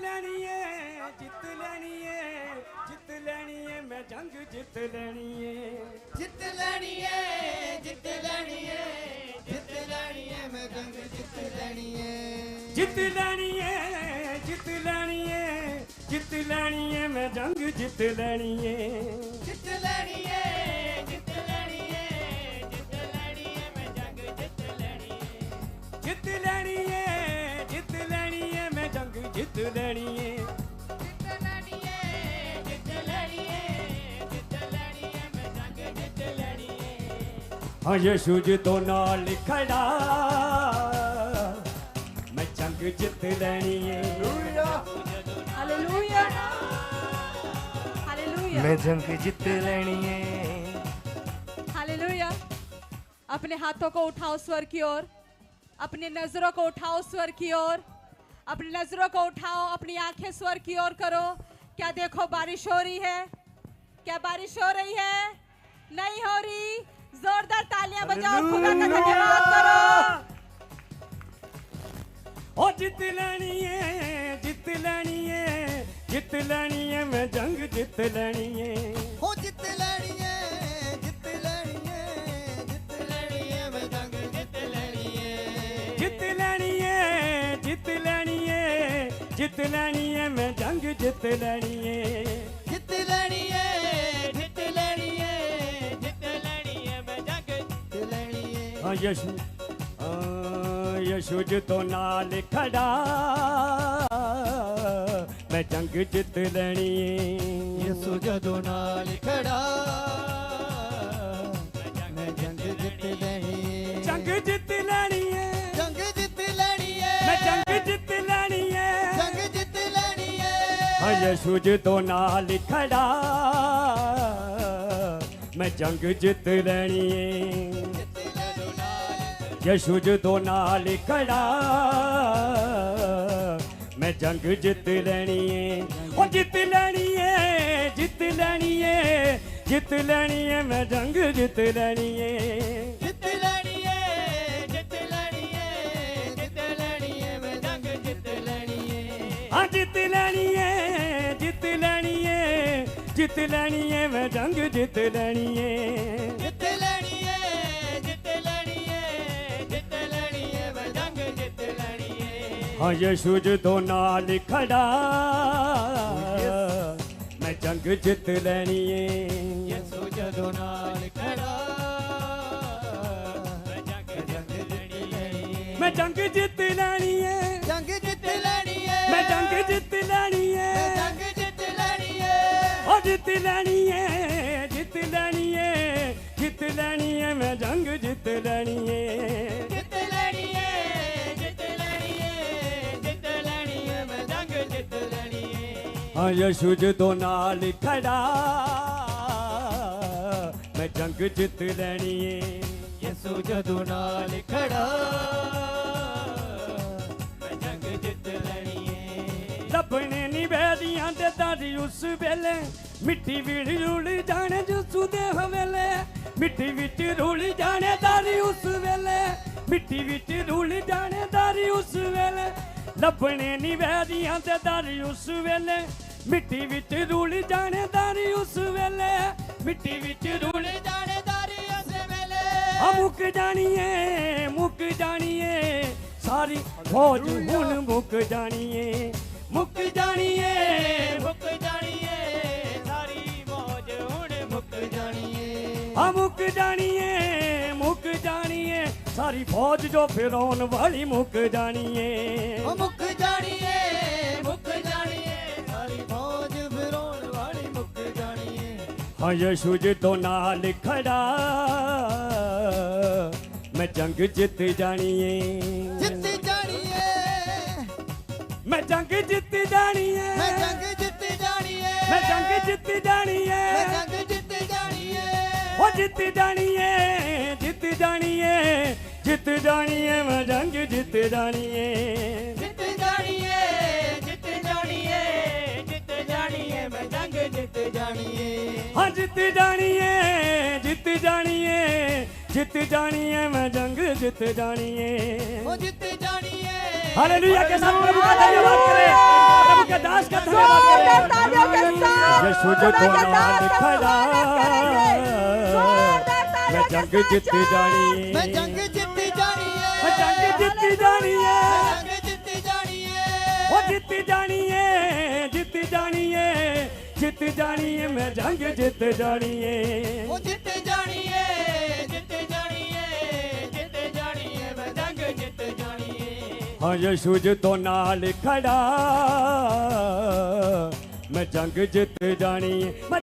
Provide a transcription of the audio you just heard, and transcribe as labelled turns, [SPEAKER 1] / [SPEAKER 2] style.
[SPEAKER 1] ਲੈਣੀ ਏ ਜਿੱਤ ਲੈਣੀ ਏ ਜਿੱਤ ਲੈਣੀ ਏ ਮੈਂ ਜੰਗ ਜਿੱਤ ਲੈਣੀ ਏ
[SPEAKER 2] ਜਿੱਤ ਲੈਣੀ ਏ ਜਿੱਤ ਲੈਣੀ ਏ ਜਿੱਤ ਲੈਣੀ ਏ ਮੈਂ ਜੰਗ ਜਿੱਤ ਲੈਣੀ ਏ
[SPEAKER 1] ਜਿੱਤ ਲੈਣੀ ਏ ਜਿੱਤ ਲੈਣੀ ਏ ਜਿੱਤ ਲੈਣੀ ਏ ਮੈਂ ਜੰਗ ਜਿੱਤ ਲੈਣੀ ਏ
[SPEAKER 2] ਜਿੱਤ ਲੈਣੀ ਏ ਜਿੱਤ ਲੈਣੀ ਏ ਜਿੱਤ ਲੈਣੀ ਏ ਮੈਂ ਜੰਗ ਜਿੱਤ ਲੈਣੀ ਏ
[SPEAKER 1] ਜਿੱਤ ਲੈਣੀ ਏ ਜਿੱਤ ਲੈਣੀ ਏ ਮੈਂ ਜੰਗ ਜਿੱਤ ਲੈਣੀ ਏ
[SPEAKER 2] ਜਿੱਤ ਲੈਣੀ ਏ ਜਿੱਤ ਲੈਣੀ ਏ ਜਿੱਤ ਲੈਣੀ ਏ ਮੈਂ ਜੰਗ ਜਿੱਤ ਲੈਣੀ ਏ
[SPEAKER 1] ਹਾਂ ਯਿਸੂ ਜੀ ਤੋਂ ਨਾਲ ਖੜਾ ਮੈਂ ਜੰਗ ਜਿੱਤ ਲੈਣੀ ਏ
[SPEAKER 3] हालेलुया हालेलुया
[SPEAKER 4] मैं जंग जीत लेनी है।
[SPEAKER 3] हालेलुया। अपने हाथों को उठाओ स्वर की ओर, अपनी नजरों को उठाओ स्वर की ओर, अपनी नजरों को उठाओ, अपनी आंखें स्वर की ओर करो। क्या देखो बारिश हो रही है? क्या बारिश हो रही है? नहीं हो रही? जोरदार तालियां बजाओ, खुदा का धन्यवाद करो।
[SPEAKER 1] ओ जित लेनी है जित लेनी है जित लेनी है मैं जंग जित लेनी है
[SPEAKER 2] ਹੋ ਜਿੱਤ ਲੈਣੀ ਏ ਜਿੱਤ ਲੈਣੀ ਏ ਜਿੱਤ ਲੈਣੀ ਏ ਮੈਂ ਜੰਗ ਜਿੱਤ ਲੈਣੀ ਏ
[SPEAKER 1] जित लेनी है जित लेनी है जित लेनी है मैं जंग जित लेनी है
[SPEAKER 2] ਜਿੱਤ ਲੈਣੀ ਏ ਜਿੱਤ ਲੈਣੀ ਏ ਜਿੱਤ ਲੈਣੀ ਏ ਮੈਂ ਜੰਗ ਜਿੱਤ ਲੈਣੀ ਏ
[SPEAKER 1] हाँ यशु जी तो नाल खड़ा मैं जंग जित लेनी है
[SPEAKER 2] ਯਿਸੂ ਜਦੋਂ ਨਾਲ ਖੜਾ ਮੈਂ ਜੰਗ ਜਿੱਤ ਲੈਣੀ ਏ
[SPEAKER 1] जंग जित लेनी है
[SPEAKER 2] ਜੰਗ ਜਿੱਤ ਲੈਣੀ ਏ
[SPEAKER 1] मैं जंग जित लेनी है
[SPEAKER 2] ਜੰਗ ਜਿੱਤ ਲੈਣੀ ਏ
[SPEAKER 1] हाँ यशु जी तो नाल खड़ा मैं जंग जित लेनी है यशु जी तो नाल खड़ा मैं जंग जित लेनी है ओ जित लेनी है जित लेनी है जित लेनी है मैं जंग जित लेनी है
[SPEAKER 2] ਜਿੱਤ ਲੈਣੀ ਏ ਜਿੱਤ ਲੈਣੀ ਏ ਜਿੱਤ ਲੈਣੀ ਏ ਮੈਂ ਜੰਗ ਜਿੱਤ ਲੈਣੀ ਏ
[SPEAKER 1] हाँ जित लेनी है जित लेनी है जित लेनी है मैं जंग जित लेनी है
[SPEAKER 2] ਜਿੱਤ ਲੈਣੀ ਏ ਜਿੱਤ ਲੈਣੀ ਏ ਜਿੱਤ ਲੈਣੀ ਏ ਮੈਂ ਜੰਗ ਜਿੱਤ ਲੈਣੀ ਏ
[SPEAKER 1] हाँ यशु जी तो नाल खड़ा मैं जंग जित लेनी है
[SPEAKER 2] ਯਿਸੂ ਜਦੋਂ ਨਾਲ ਖੜਾ ਮੈਂ ਜੰਗ ਜਿੱਤ ਲੈਣੀ ਏ
[SPEAKER 1] मैं जंग जित लेनी है
[SPEAKER 2] ਜੰਗ ਜਿੱਤ ਲੈਣੀ ਏ
[SPEAKER 1] मैं जंग जित लेनी है
[SPEAKER 2] ਮੈਂ ਜੰਗ ਜਿੱਤ ਲੈਣੀ ਏ
[SPEAKER 1] ओ जित लेनी है जित लेनी है जित लेनी है मैं जंग जित लेनी है
[SPEAKER 2] ਜਿੱਤ ਲੈਣੀ ਏ ਜਿੱਤ ਲੈਣੀ ਏ ਜਿੱਤ ਲੈਣੀ ਏ ਮੈਂ ਜੰਗ ਜਿੱਤ ਲੈਣੀ ਏ
[SPEAKER 1] हाँ यशु जी तो नाल खड़ा मैं जंग जित लेनी है
[SPEAKER 2] ਯਿਸੂ ਜਦੋਂ ਨਾਲ ਖੜਾ ਮੈਂ ਜੰਗ ਜਿੱਤ ਲੈਣੀ ਏ
[SPEAKER 1] ਲੱਭਣੇ ਨੀ ਬੈਦੀਆਂ ਤੇ ਦਾਦੀ ਉਸ ਵੇਲੇ ਮਿੱਟੀ ਵਿੱਚ ਰੁਲ ਜਾਣੇ ਜਸੂ ਦੇ ਹਵੇਲੇ ਮਿੱਟੀ ਵਿੱਚ ਰੁਲ ਜਾਣੇ ਦਾਦੀ ਉਸ ਵੇਲੇ ਮਿੱਟੀ ਵਿੱਚ ਰੁਲ ਜਾਣੇ ਦਾਦੀ ਉਸ ਵੇਲੇ ਲੱਭਣੇ ਨੀ ਬੈਦੀਆਂ ਤੇ ਦਾਦੀ ਉਸ ਵੇਲੇ ਮਿੱਟੀ ਵਿੱਚ ਰੁਲ ਜਾਣੇ ਦਾਦੀ ਉਸ ਵੇਲੇ ਮਿੱਟੀ ਵਿੱਚ ਰੁਲ
[SPEAKER 2] ਜਾਣੇਦਾਰੀ ਉਸ ਵੇਲੇ
[SPEAKER 1] ਆ ਮੁੱਕ ਜਾਣੀਏ ਸਾਰੀ ਫੌਜ ਹੁਣ ਮੁੱਕ ਜਾਣੀਏ ਮੁੱਕ ਜਾਣੀਏ
[SPEAKER 2] ਮੁੱਕ ਜਾਣੀਏ ਸਾਰੀ ਮੌਜ ਹੁਣ ਮੁੱਕ ਜਾਣੀਏ
[SPEAKER 1] ਆ ਮੁੱਕ ਜਾਣੀਏ ਸਾਰੀ ਫੌਜ ਜੋ ਫਿਰੌਨ ਵਾਲੀ ਮੁੱਕ ਜਾਣੀਏ
[SPEAKER 2] ਉਹ ਮੁੱਕ ਜਾਣੀਏ ਸਾਰੀ ਫੌਜ ਫਿਰੌਣ ਵਾਲੀ ਮੁੱਕ ਜਾਣੀਏ
[SPEAKER 1] ਹਾਂ ਯਸ਼ੂ ਜੀ ਤੋਂ ਨਾਲ ਖੜਾ ਮੈਂ ਜੰਗ ਜਿੱਤ ਜਾਣੀਏ
[SPEAKER 2] ਜਿੱਤ ਜਾਣੀਏ
[SPEAKER 1] ਮੈਂ ਜੰਗ ਜਿੱਤ ਜਾਣੀਏ
[SPEAKER 2] ਮੈਂ ਜੰਗ ਜਿੱਤ ਜਾਣੀਏ
[SPEAKER 1] ਮੈਂ ਜੰਗ ਜਿੱਤ ਜਾਣੀਏ
[SPEAKER 2] ਮੈਂ ਜੰਗ ਜਿੱਤ ਜਾਣੀਏ
[SPEAKER 1] ਉਹ ਜਿੱਤ ਜਾਣੀਏ ਜਿੱਤ ਜਾਣੀਏ ਮੈਂ ਜੰਗ ਜਿੱਤ ਜਾਣੀਏ
[SPEAKER 2] ਜਿੱਤ ਜਾਣੀਏ ਜਿੱਤ ਜਾਣੀਏ ਜਿੱਤ ਜਾਣੀਏ ਮੈਂ ਜੰਗ ਜਿੱਤ ਜਾਣੀਏ
[SPEAKER 1] ਹਾਂ ਜਿੱਤ ਜਾਣੀਏ जित जानी है मैं जंग जित जानी है
[SPEAKER 2] ओ जित जानी है
[SPEAKER 1] हालेलुया के साथ प्रभु का धन्यवाद करें प्रभु के दास का धन्यवाद
[SPEAKER 3] जोरदार
[SPEAKER 1] करें
[SPEAKER 3] तालियों के साथ
[SPEAKER 1] यीशु जो
[SPEAKER 3] खुदा के
[SPEAKER 1] तो
[SPEAKER 3] दास
[SPEAKER 1] नाल
[SPEAKER 3] का
[SPEAKER 1] खड़ा
[SPEAKER 3] जोरदार तालियों
[SPEAKER 1] मैं
[SPEAKER 3] के
[SPEAKER 1] जंग
[SPEAKER 3] साथ
[SPEAKER 1] जित जानी
[SPEAKER 2] मैं
[SPEAKER 1] है
[SPEAKER 2] जंग जित जानी है
[SPEAKER 1] मैं जंग जित जानी है
[SPEAKER 2] जंग जित जानी है
[SPEAKER 1] ओ जित जानी है जित जानी है जित जानी है मैं जंग जित जानी है
[SPEAKER 2] ओ जित जानी है जित जानी है जित जानी है मैं जंग जित जानी है
[SPEAKER 1] हाँ यीशु जो तो नाल खड़ा मैं जंग जित जानी है